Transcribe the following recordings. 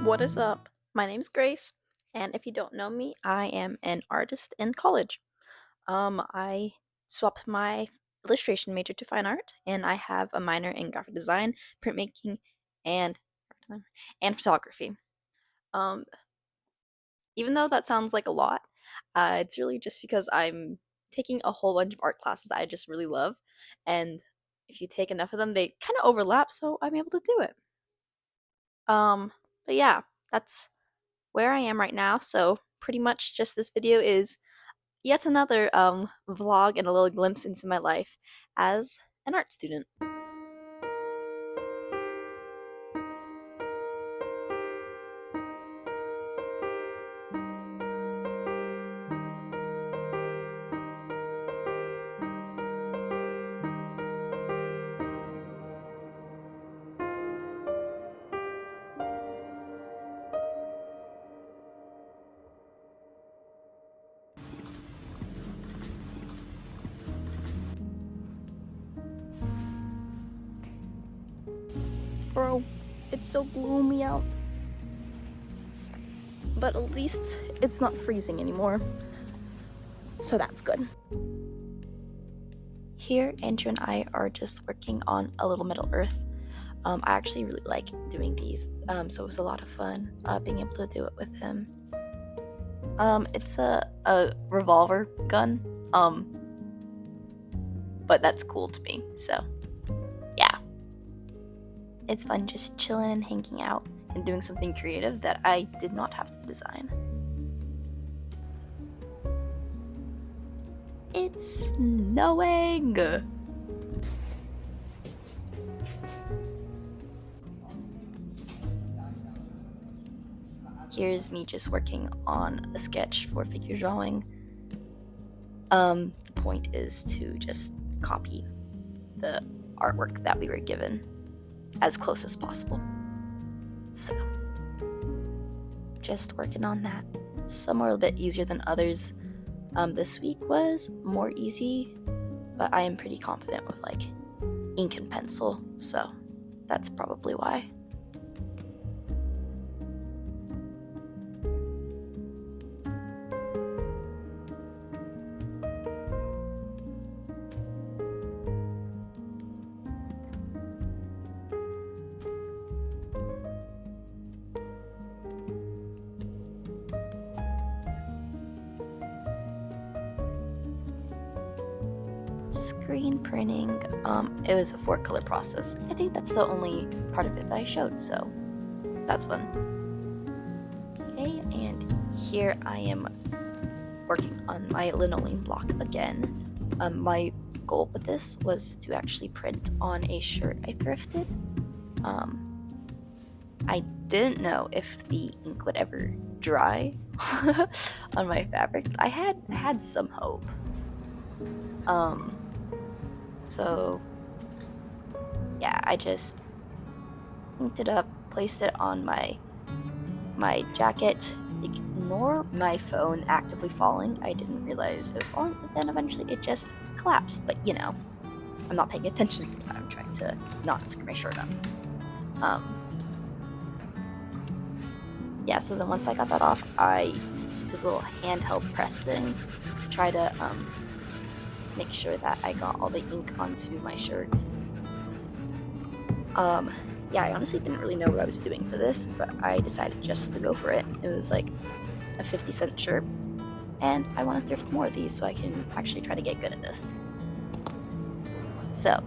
What is up? My name's Grace, and if you don't know me, I am an artist in college. I swapped my illustration major to fine art, and I have a minor in graphic design, printmaking, and and photography. Um, Even though that sounds like a lot, it's really just because I'm taking a whole bunch of art classes that I just really love, and if you take enough of them, they kind of overlap, so I'm able to do it. Um, but yeah, that's where I am right now. So pretty much just this video is yet another vlog and a little glimpse into my life as an art student. Bro, it's so gloomy out. But at least it's not freezing anymore. So that's good. Here, Andrew and I are just working on a little Middle Earth. I actually really like doing these, so it was a lot of fun being able to do it with him. It's a revolver gun, but that's cool to me, so yeah. It's fun just chilling and hanging out and doing something creative that I did not have to design. It's snowing! Here's me just working on a sketch for figure drawing. The point is to just copy the artwork that we were given as close as possible. So, just working on that. Some are a bit easier than others. This week was more easy, but I am pretty confident with like ink and pencil, so that's probably why. Screen printing, it was a 4-color process. I think that's the only part of it that I showed, so that's fun. Okay, and here I am working on my Linoline Block again. My goal with this was to actually print on a shirt I thrifted. I didn't know if the ink would ever dry on my fabric. I had some hope. So yeah, I just inked it up, placed it on my jacket. Ignore my phone actively falling. I didn't realize it was falling, but then eventually it just collapsed. But you know, I'm not paying attention to that. I'm trying to not screw my shirt up. Yeah, so then once I got that off, I used this little handheld press thing to try to make sure that I got all the ink onto my shirt. Yeah, I honestly didn't really know what I was doing for this, but I decided just to go for it. It was like a 50-cent shirt, and I want to thrift more of these so I can actually try to get good at this. So,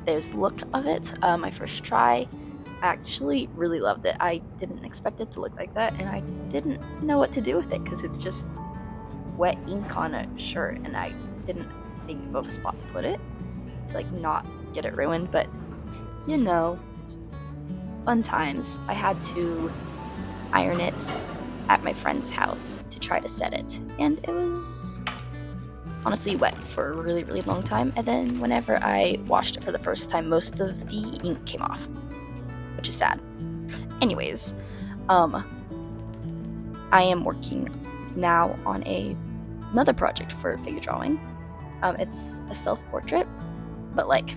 there's the look of it. My first try, I actually really loved it. I didn't expect it to look like that, and I didn't know what to do with it because it's just wet ink on a shirt, and I didn't think of a spot to put it to like not get it ruined, but you know, fun times. I had to iron it at my friend's house to try to set it, and it was honestly wet for a really, really long time, and then whenever I washed it for the first time, most of the ink came off, which is sad. Anyways, I am working now on another project for figure drawing. It's a self-portrait, but like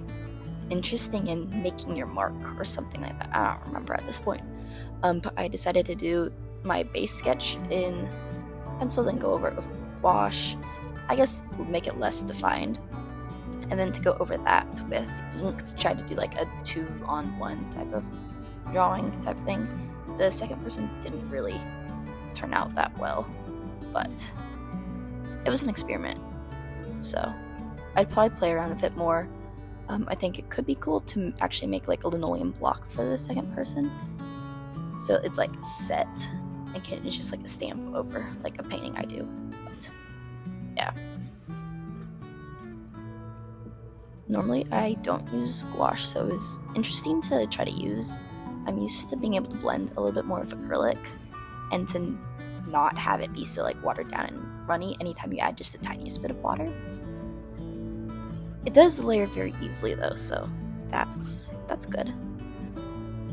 interesting in making your mark or something like that. I don't remember at this point. but I decided to do my base sketch in pencil, then go over it with wash. I guess make it less defined, and then to go over that with ink to try to do like a 2-on-1 type of drawing type thing. The second person didn't really turn out that well, but it was an experiment, so I'd probably play around with it more. I think it could be cool to actually make like a linoleum block for the second person, so it's like set and it's just like a stamp over like a painting I do. But yeah, normally I don't use gouache, so it was interesting to try to use. I'm used to being able to blend a little bit more with acrylic and to not have it be so like watered down and runny anytime you add just the tiniest bit of water. It does layer very easily though, so that's good.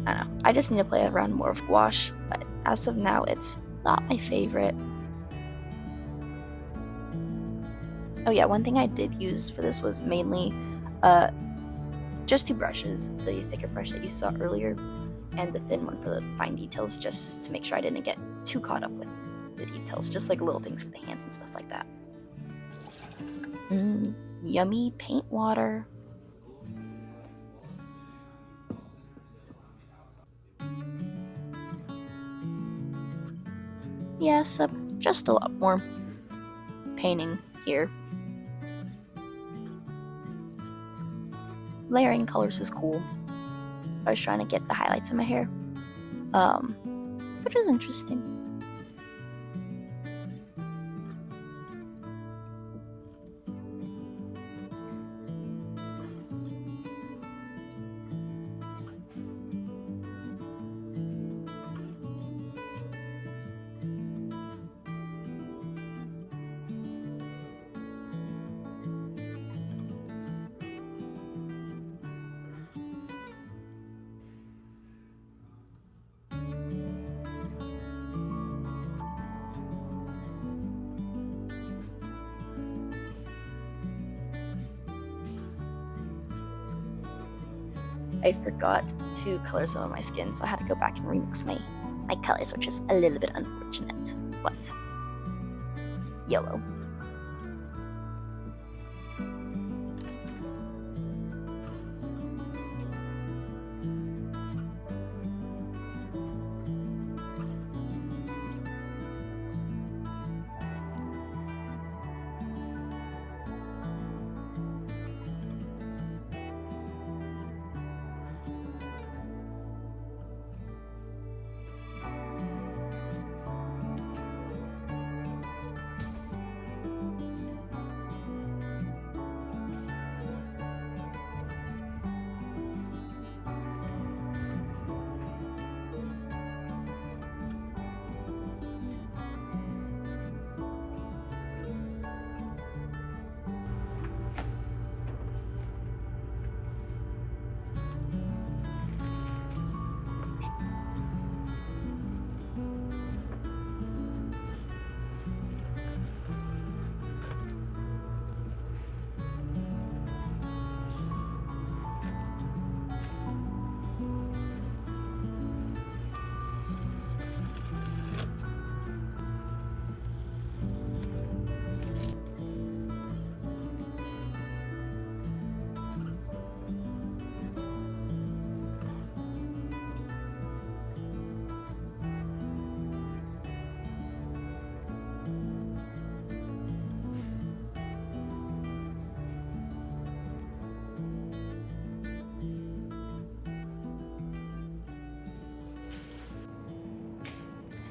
I don't know, I just need to play around more with gouache, but as of now it's not my favorite. Oh yeah, one thing I did use for this was mainly just 2 brushes, the thicker brush that you saw earlier and the thin one for the fine details, just to make sure I didn't get too caught up with the details, just like little things for the hands and stuff like that. Yummy paint water. Yes, just a lot more painting here. Layering colors is cool. I was trying to get the highlights in my hair, which was interesting. I forgot to color some of my skin, so I had to go back and remix my colors, which is a little bit unfortunate, but YOLO.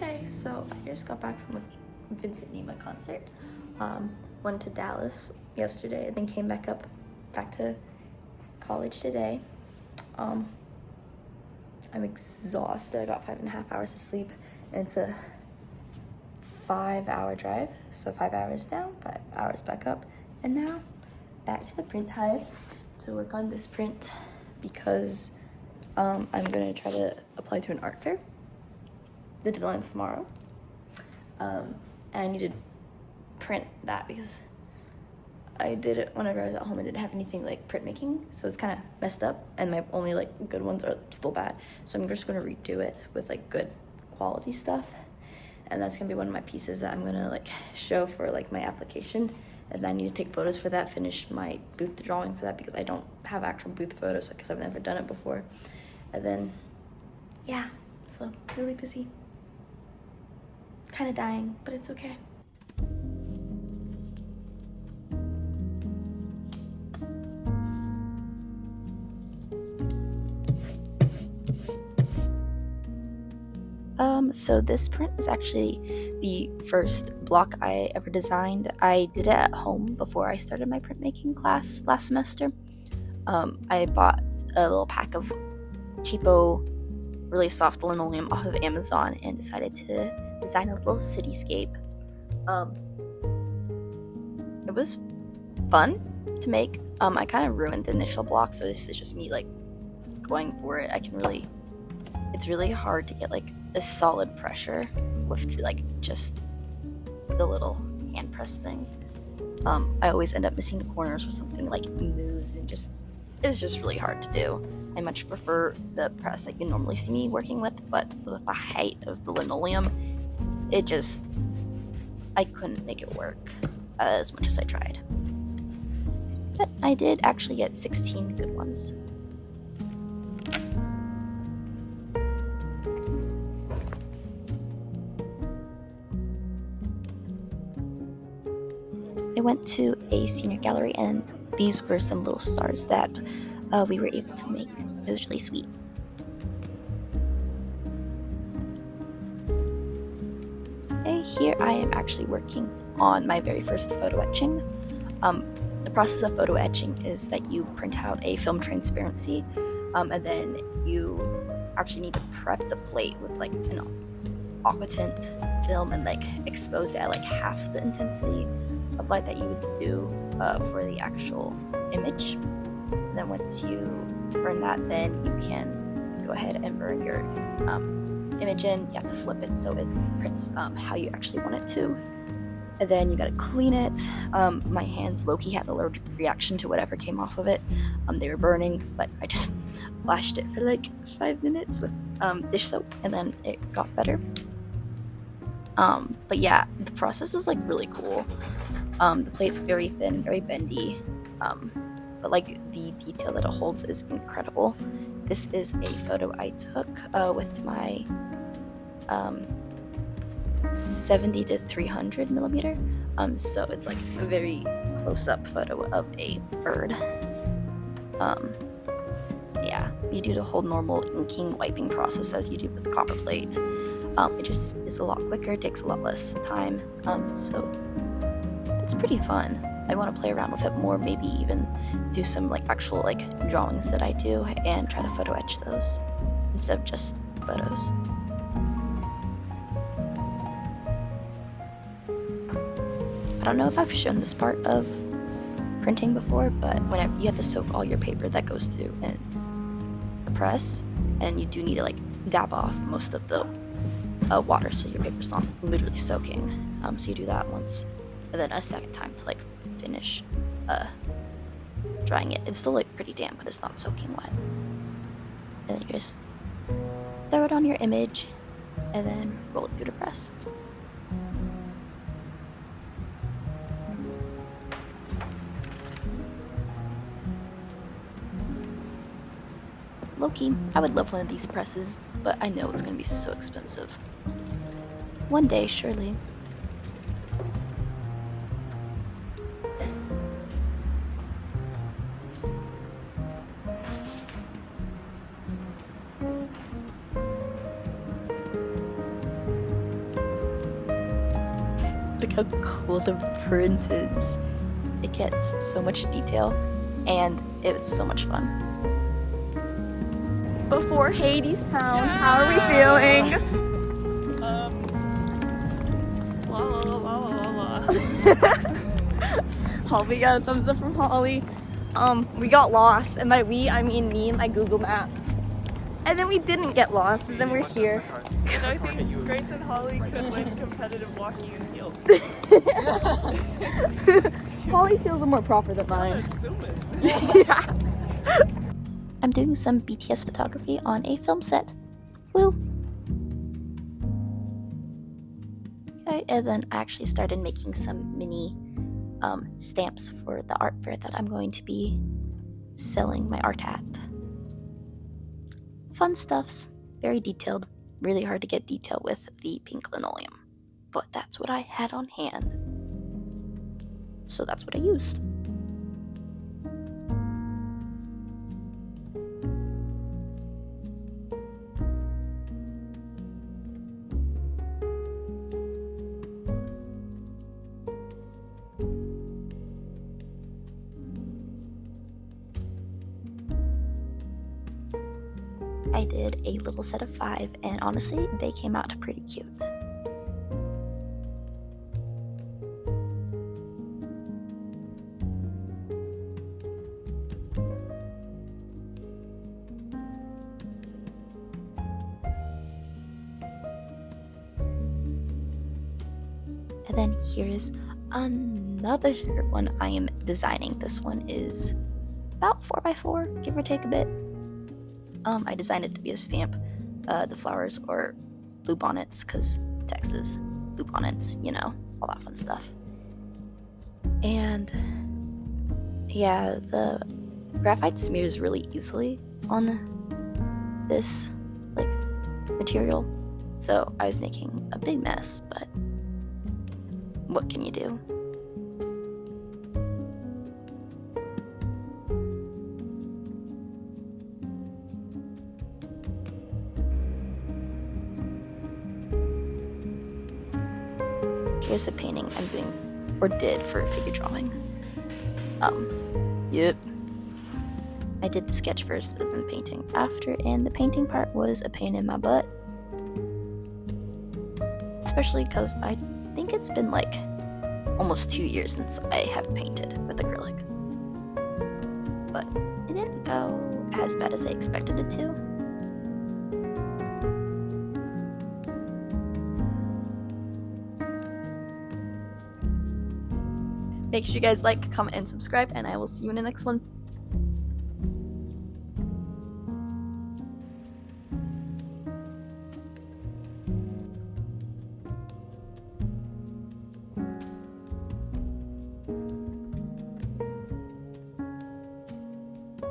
Hey, so I just got back from a Vincent Nima concert. Went to Dallas yesterday, and then came back to college today. I'm exhausted. I got 5.5 hours of sleep, and it's a 5-hour drive. So 5 hours down, 5 hours back up, and now back to the print hive to work on this print because I'm gonna try to apply to an art fair. The deadline's tomorrow, and I need to print that because I did it whenever I was at home and didn't have anything like printmaking, so it's kind of messed up, and my only like good ones are still bad. So I'm just gonna redo it with like good quality stuff, and that's gonna be one of my pieces that I'm gonna like show for like my application. And then I need to take photos for that, finish my booth drawing for that because I don't have actual booth photos because I've never done it before. And then, yeah, so really busy. Kind of dying, but it's okay. So this print is actually the first block I ever designed. I did it at home before I started my printmaking class last semester. I bought a little pack of cheapo, really soft linoleum off of Amazon and decided to design a little cityscape. It was fun to make. I kind of ruined the initial block, so this is just me like going for it. It's really hard to get like a solid pressure with like just the little hand press thing. I always end up missing the corners or something like moves, and it's just really hard to do. I much prefer the press that you normally see me working with, but with the height of the linoleum, I couldn't make it work as much as I tried. But I did actually get 16 good ones. I went to a senior gallery, and these were some little stars that we were able to make. It was really sweet. Okay, here I am actually working on my very first photo etching. The process of photo etching is that you print out a film transparency, and then you actually need to prep the plate with like an aquatint film and like expose it at like half the intensity of light that you would do for the actual image. And then once you burn that, then you can go ahead and burn your image in. You have to flip it so it prints how you actually want it to. And then you gotta clean it. My hands low-key had an allergic reaction to whatever came off of it. They were burning, but I just washed it for like 5 minutes with dish soap, and then it got better. But yeah, the process is like really cool. The plate's very thin, very bendy, but like the detail that it holds is incredible. This is a photo I took with my 70 to 300 millimeter. So it's like a very close-up photo of a bird. Yeah, you do the whole normal inking, wiping process as you do with the copper plate. It just is a lot quicker, takes a lot less time, so it's pretty fun. I want to play around with it more, maybe even do some like actual like drawings that I do and try to photo etch those instead of just photos. I don't know if I've shown this part of printing before, but whenever you have to soak all your paper that goes through in the press, and you do need to like dab off most of the water so your paper's not literally soaking. So you do that once, and then a second time to like finish drying it. It's still like pretty damp, but it's not soaking wet. And then you just throw it on your image and then roll it through the press. Low-key, I would love one of these presses, but I know it's going to be so expensive. One day, surely. Look how cool the print is. It gets so much detail, and it's so much fun. Before Hades Town, yeah. How are we feeling? La la la la la la. Holly got a thumbs up from Holly. We got lost, and by we I mean me and my Google Maps. And then we didn't get lost, and then we're here. And I think Grace and Holly could win competitive walking in heels. Polly's feels are more proper than mine. Yeah. I'm doing some BTS photography on a film set. Woo! Okay, and then I actually started making some mini stamps for the art fair that I'm going to be selling my art at. Fun stuffs, very detailed, really hard to get detail with the pink linoleum, but that's what I had on hand, so that's what I used. I did a little set of 5, and honestly, they came out pretty cute. And then here's another one I am designing. This one is about 4x4, give or take a bit. I designed it to be a stamp. The flowers are bluebonnets, because Texas, bluebonnets, you know, all that fun stuff. And yeah, the graphite smears really easily on this like material, so I was making a big mess, but what can you do? Here's a painting I'm doing, or did, for a figure drawing. Yep. I did the sketch first, then the painting after, and the painting part was a pain in my butt. Especially because I think it's been like almost 2 years since I have painted with acrylic. But it didn't go as bad as I expected it to. Make sure you guys like, comment, and subscribe, and I will see you in the next one.